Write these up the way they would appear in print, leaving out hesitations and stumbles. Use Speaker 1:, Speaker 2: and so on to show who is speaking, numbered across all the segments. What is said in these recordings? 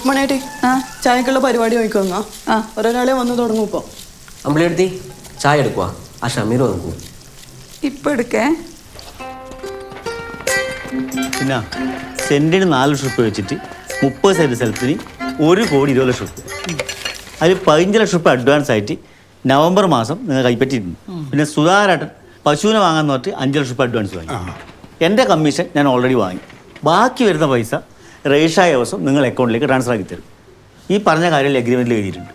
Speaker 1: രുക്മണേട്ടി ചായക്കുള്ള പരിപാടി നോക്കിക്കൊന്നാ ഒരാളെ വന്ന് തുടങ്ങും ഇപ്പോൾ.
Speaker 2: അമ്പിളിയെടുത്തി ചായ എടുക്കുക. ആ ഷമീർ നോക്കൂ.
Speaker 3: ഇപ്പം എടുക്കേ.
Speaker 4: പിന്നെ സെൻറ്റിന് 4 ലക്ഷം റുപ്യ വെച്ചിട്ട് 30 സെൻറ്റ് സ്ഥലത്തിന് 1,20,00,000 റുപ്യ. അതിൽ 15 ലക്ഷം റുപ്യ അഡ്വാൻസ് ആയിട്ട് നവംബർ മാസം നിങ്ങൾ കൈപ്പറ്റിയിട്ടുണ്ട്. പിന്നെ സുധാരാട്ടൻ പശുവിനെ വാങ്ങാൻ നോട്ട് 5 ലക്ഷം റുപ്യ അഡ്വാൻസ് വാങ്ങി. എൻ്റെ കമ്മീഷൻ ഞാൻ ഓൾറെഡി വാങ്ങി. ബാക്കി വരുന്ന പൈസ രജിസ്ട്രായ ദിവസം നിങ്ങൾ അക്കൗണ്ടിലേക്ക് ട്രാൻസ്ഫർ ആക്കി തരും. ഈ പറഞ്ഞ കാര്യം എഗ്രിമെൻറ്റിൽ എഴുതിയിട്ടുണ്ട്.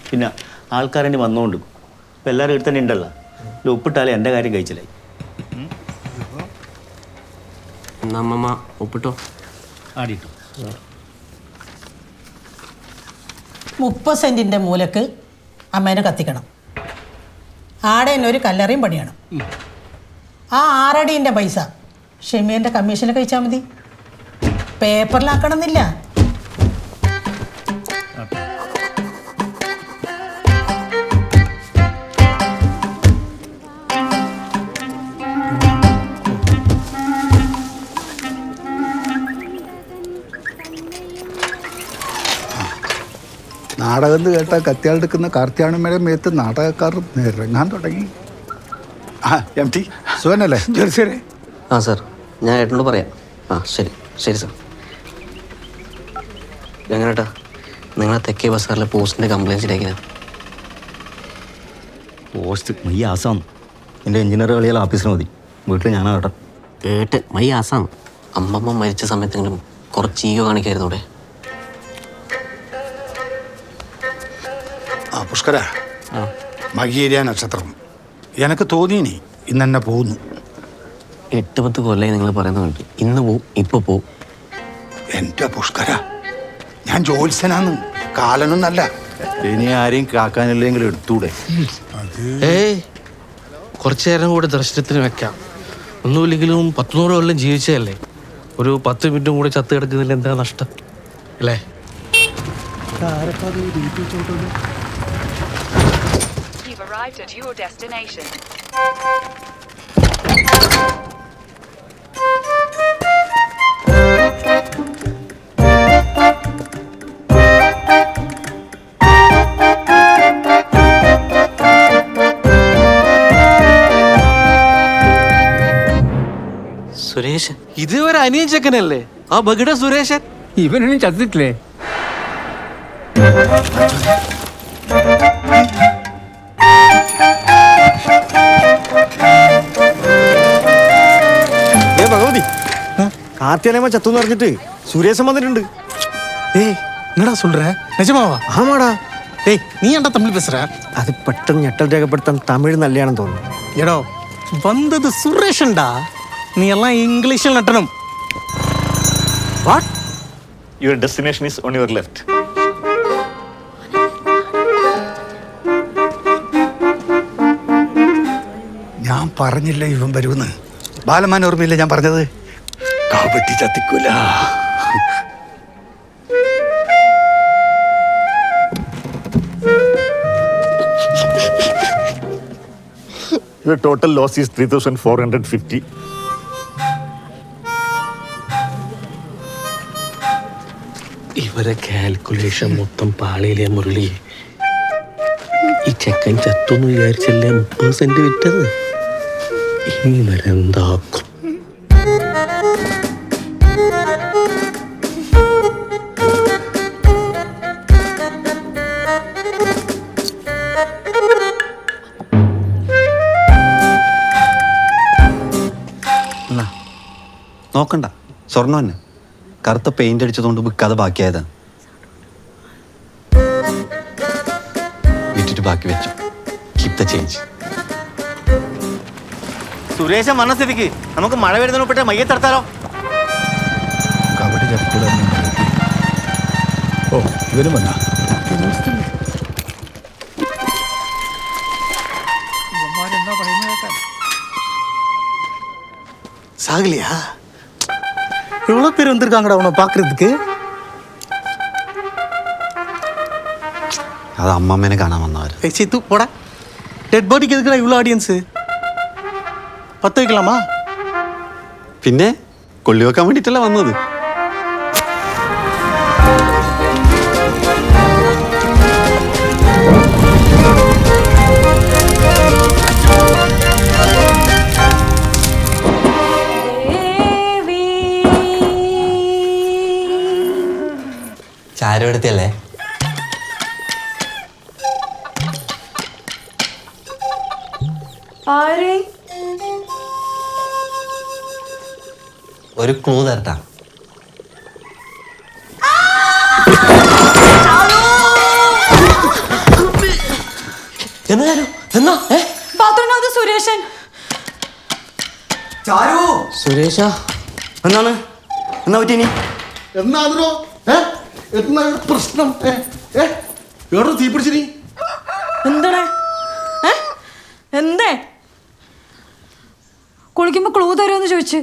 Speaker 4: പിന്നെ ആൾക്കാരെന്നെ വന്നുകൊണ്ട് ഇപ്പോൾ എല്ലാവരും ഇവിടെ തന്നെ ഉണ്ടല്ലോ. ഒപ്പിട്ടാലേ എൻ്റെ കാര്യം കഴിച്ചില്ലായി.
Speaker 2: അമ്മമ്മ ഒപ്പിട്ടോ.
Speaker 4: ആടിയിട്ടു
Speaker 5: 30 സെൻറ്റിൻ്റെ മൂലക്ക് അമ്മേനെ കത്തിക്കണം. ആടെ തന്നെ ഒരു കല്ലറയും പണിയണം. ആ 6 അടീൻ്റെ പൈസ ഷെമീൻ്റെ കമ്മീഷന് കഴിച്ചാൽ മതി. പേപ്പറിലാക്കണമെന്നില്ല.
Speaker 6: നാടകം എന്ന് കേട്ടാൽ കത്തിയാളെടുക്കുന്ന കാർത്തിയാണിമയുടെ മേത്ത് നാടകക്കാർ ഇറങ്ങാൻ തുടങ്ങി. എം ടി സുഖനല്ലേ? ജോലിസേരെ.
Speaker 2: ആ സാർ, ഞാൻ ഏട്ടനോട് പറയാം. ആ ശരി ശരി സാർ. എങ്ങനെട്ടാ നിങ്ങളെ തെക്കേ ബസാറിലെ പോസ്റ്റിൻ്റെ കംപ്ലയിൻറ്റ് ഇടയ്ക്കുന്നത്?
Speaker 4: പോസ്റ്റ് മൈ ആസാം. എൻ്റെ എഞ്ചിനീയർ കളിയാൽ ഓഫീസിന് മതി. വീട്ടിൽ ഞാനാകട്ടെ.
Speaker 2: കേട്ട് മൈ ആസാം. അമ്മമ്മ മരിച്ച സമയത്തെങ്കിലും കുറച്ച് ഈഗോ കാണിക്കായിരുന്നു ഇവിടെ.
Speaker 6: പുഷ്കര, മകീരിയ നക്ഷത്രം എനിക്ക് തോന്നിയിനി ഇന്ന് തന്നെ പോകുന്നു.
Speaker 2: 8-10 കൊല്ലമായി നിങ്ങൾ പറയുന്നുണ്ട്. ഇന്ന് പോവും, ഇപ്പൊ പോവും.
Speaker 6: എൻ്റെ പുഷ്കര, ഞാൻ ജോത്സ്യനാന്ന്, കാലനൊന്നല്ല.
Speaker 7: ഇനി ആരെയും കാക്കാനില്ലെങ്കിലും എടുത്തൂടെ?
Speaker 8: കുറച്ചു നേരം കൂടെ ദർശനത്തിന് വെക്കാം. ഒന്നുമില്ലെങ്കിലും 100 കൊല്ലം ജീവിച്ചതല്ലേ. ഒരു 10 മിനിറ്റും കൂടെ ചത്ത് കിടക്കുന്നതിൽ എന്താ നഷ്ടം അല്ലേ?
Speaker 3: Arrived at your destination.
Speaker 2: Sureshan
Speaker 8: ഇത് ഒരു അനിയൻ ചെക്കനല്ലേ? ആ ബഗിട സുരേഷൻ.
Speaker 9: ഇവനും ചത്തിട്ടില്ലേ?
Speaker 4: ഭഗവതി, കാർത്തിയാലയമ്മ ചത്തുന്ന് പറഞ്ഞിട്ട് സുരേശൻ വന്നിട്ടുണ്ട്.
Speaker 9: என்னடா சொல்ற? நிஜமாவா?
Speaker 4: ആമാടാ.
Speaker 9: நீ ஏன்டா தமிழ் பேசுற?
Speaker 4: അത് പെട്ടെന്ന് ഞെട്ടൽ രേഖപ്പെടുത്താൻ തമിഴ് നല്ലയാണെന്ന് തോന്നുന്നു.
Speaker 9: എടോ, വന്നത് സുരേഷൻടാ. നീ എല്ലാം ഇംഗ്ലീഷിൽ നട്ടണം.
Speaker 4: What?
Speaker 7: Your destination is on your left.
Speaker 6: ഞാൻ പറഞ്ഞില്ല ഇവൻ വരുമെന്ന്. ബാലമാൻ ഓർമ്മയില്ല ഞാൻ പറഞ്ഞത്? കാവട്ടി ചത്തിക്കൂല.
Speaker 7: Your total loss is 3,450.
Speaker 8: ഇവരെ കാൽക്കുലേഷൻ മൊത്തം പാളിയിലെ മുരളി. ഈ ചെക്കൻ ചത്തൊന്ന് വിചാരിച്ചല്ലേ 30 സെന്റ് വിറ്റത്. ഇനി വരെ എന്താക്കും?
Speaker 10: നോക്കണ്ട, സ്വർണ്ണം തന്നെ. കറുത്ത പെയിന്റ് അടിച്ചതുകൊണ്ട് വിൽക്കാതെ ബാക്കിയായതാണ്. വിറ്റിട്ട് ബാക്കി വെച്ചു. Keep the change.
Speaker 4: സുരേശൻ വന്ന സ്ഥിതിക്ക് നമുക്ക് മഴ വരുന്നതിനൊപ്പിട്ട് മയ്യത്തെടുത്താലോ?
Speaker 6: കാവട്ടി ചത്തിക്കൂല. ഓ, ഇവരും വന്നാ.
Speaker 9: சாகலையா? எவ்வளோ பேர் வந்திருக்காங்கடா உன்னை பார்க்கறதுக்கு.
Speaker 10: അത് അമ്മമ്മേനെ കാണാൻ വന്നവർ.
Speaker 9: சேத்து போடா. டெட் பாடிக்கு எதுக்குடா இவ்வளோ ஆடியன்ஸு? 10 வைக்கலாமா?
Speaker 10: പിന്നെ കൊള്ളി വെക്കാൻ വേണ്ടിയിട്ടല്ല വന്നത്. ചാരു എടുത്തല്ലേ?
Speaker 1: ആര്?
Speaker 10: ഒരു ക്ലൂ തരട്ടാ.
Speaker 2: എന്നാ
Speaker 1: ബാത്റൂമിനകത്ത് സുരേഷൻ.
Speaker 2: സുരേഷ എന്നാണ് എന്നാ പറ്റി ഇനി?
Speaker 9: എന്നാതിനോ എന്നാ പ്രശ്നം? എവിടെ തീ പിടിച്ചിനി?
Speaker 1: എന്താണ്? എന്തേ? കുളിക്കുമ്പോ ക്ലൂ തരുമെന്ന് ചോദിച്ചു.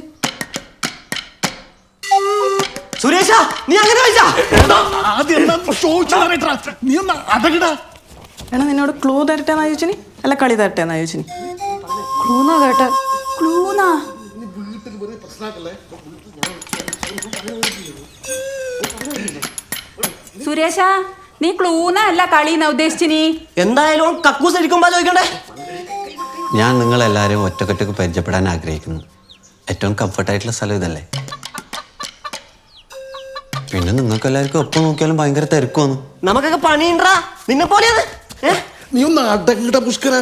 Speaker 2: സുരേഷ നീ അങ്ങനെ
Speaker 9: നീ ഒന്ന് അടങ്ങടാ.
Speaker 1: എടാ നിന്നോട് ക്ലൂ തരട്ടെന്നാ ചോദിച്ചിനി അല്ല കളി തരട്ടെന്നാ ചോദിച്ചിനി? ക്ലൂന്നാ കേട്ടെ. ക്ലൂന്നാ?
Speaker 3: സുരേഷ നീ ക്ലൂന്നല്ല കളിന്നാ ഉദ്ദേശിച്ചിനി?
Speaker 2: എന്തായാലും കക്കൂസ് അടിക്കുമ്പോ ചോദിക്കണ്ടേ?
Speaker 10: ഞാൻ നിങ്ങളെല്ലാവരും ഒറ്റക്കൊറ്റക്ക് പരിചയപ്പെടാൻ ആഗ്രഹിക്കുന്നു. ഏറ്റവും കംഫർട്ടായിട്ടുള്ള സ്ഥലം ഇതല്ലേ? പിന്നെ നിങ്ങൾക്ക് എല്ലാവർക്കും ഒപ്പം നോക്കിയാലും ഭയങ്കര തിരക്കുവന്നു.
Speaker 2: നമുക്കൊക്കെ പണിയുണ്ടാ നിന്നെ പോലെയാണ്.
Speaker 9: നീ ഒന്ന് അടങ്ങട പുഷ്കര.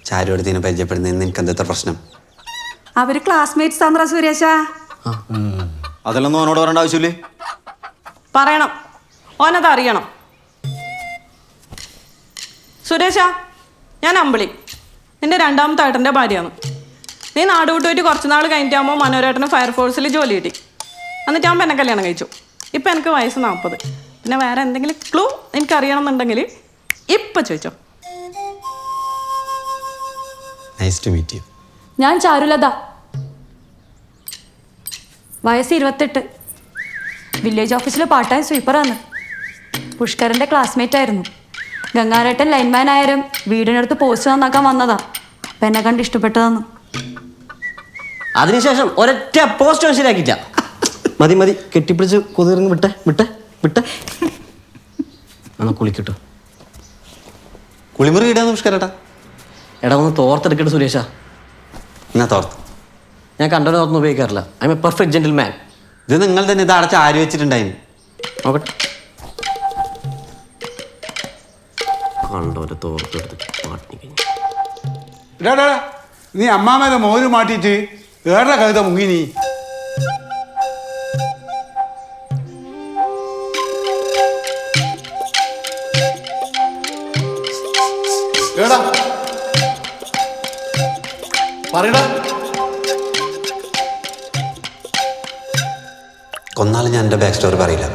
Speaker 10: ചാരു എടുത്തിനെ പരിചയപ്പെടുന്നതിന് എനിക്ക് എന്താ പ്രശ്നം?
Speaker 3: അവര് ക്ലാസ്മേറ്റ്സ് ആണെടാ സുരേഷ.
Speaker 10: അതിലൊന്നും അവനോട് പറയേണ്ട ആവശ്യമില്ലേ?
Speaker 1: പറയണം, ഓനത് അറിയണം. സുരേഷ, ഞാൻ അമ്പിളി, നിന്റെ രണ്ടാമത്തെ ഏട്ടൻ്റെ ഭാര്യയാണ്. നീ നാട് വിട്ട് പോയിട്ട് കുറച്ച് നാൾ കഴിഞ്ഞിട്ടാകുമ്പോൾ മനോരേട്ടന് ഫയർഫോഴ്സിൽ ജോലി കിട്ടി. എന്നിട്ട് ആകുമ്പോൾ എന്നെ കല്യാണം കഴിച്ചു. ഇപ്പം എനിക്ക് വയസ്സ് 40. പിന്നെ വേറെ എന്തെങ്കിലും ക്ലൂ എനിക്ക് അറിയണം എന്നുണ്ടെങ്കിൽ ഇപ്പം ചോദിച്ചോ.
Speaker 10: Nice to meet you.
Speaker 3: ഞാൻ ചാരുലത, വയസ്സ് 28, വില്ലേജ് ഓഫീസിലെ പാർട്ട് ടൈം സ്വീപ്പറാണ്. പുഷ്കരൻ്റെ ക്ലാസ്മേറ്റ് ആയിരുന്നു. ഗംഗാരേട്ടൻ ലൈൻമാൻ ആയാലും വീടിനടുത്ത് പോസ്റ്റ് നന്നാക്കാൻ വന്നതാ. അപ്പം എന്നെ കണ്ട് ഇഷ്ടപ്പെട്ടതാന്ന്.
Speaker 2: അതിനുശേഷം ഒരൊറ്റ പോസ്റ്റ് ശരിയാക്കിയില്ല. മതി മതി കെട്ടിപ്പിടിച്ച് കൊതിറിങ്ങി വിട്ടെ വിട്ടെ വിട്ടെ. എന്നാ കുളിക്കട്ടോ.
Speaker 10: കുളിമുറി ഇടാന്ന് പുഷ്കരേട്ടാ.
Speaker 2: എടാ ഒന്ന് തോർത്തെടുക്കട്ടെ സുരേഷ.
Speaker 10: എന്നാ തോർത്ത്.
Speaker 2: ഞാൻ കണ്ടോ തോർന്ന് ഉപയോഗിക്കാറില്ല. I M A perfect gentleman.
Speaker 10: ഇത് നിങ്ങൾ തന്നെ ഇത് അടച്ച് ആര് വെച്ചിട്ടുണ്ടായിന്?
Speaker 2: നോക്കട്ടെ. കണ്ടോരെ തോർത്തെടുത്ത് പാട്ടിനി കഴിഞ്ഞു.
Speaker 6: നീ അമ്മാമേലെ മോര് മാറ്റിയിട്ട് ഏറെ കവിത മുങ്ങി നീ.
Speaker 9: പറയടാ.
Speaker 10: കൊന്നാലും ഞാൻ എൻ്റെ ബാക്ക് സ്റ്റോറി പറയില്ല.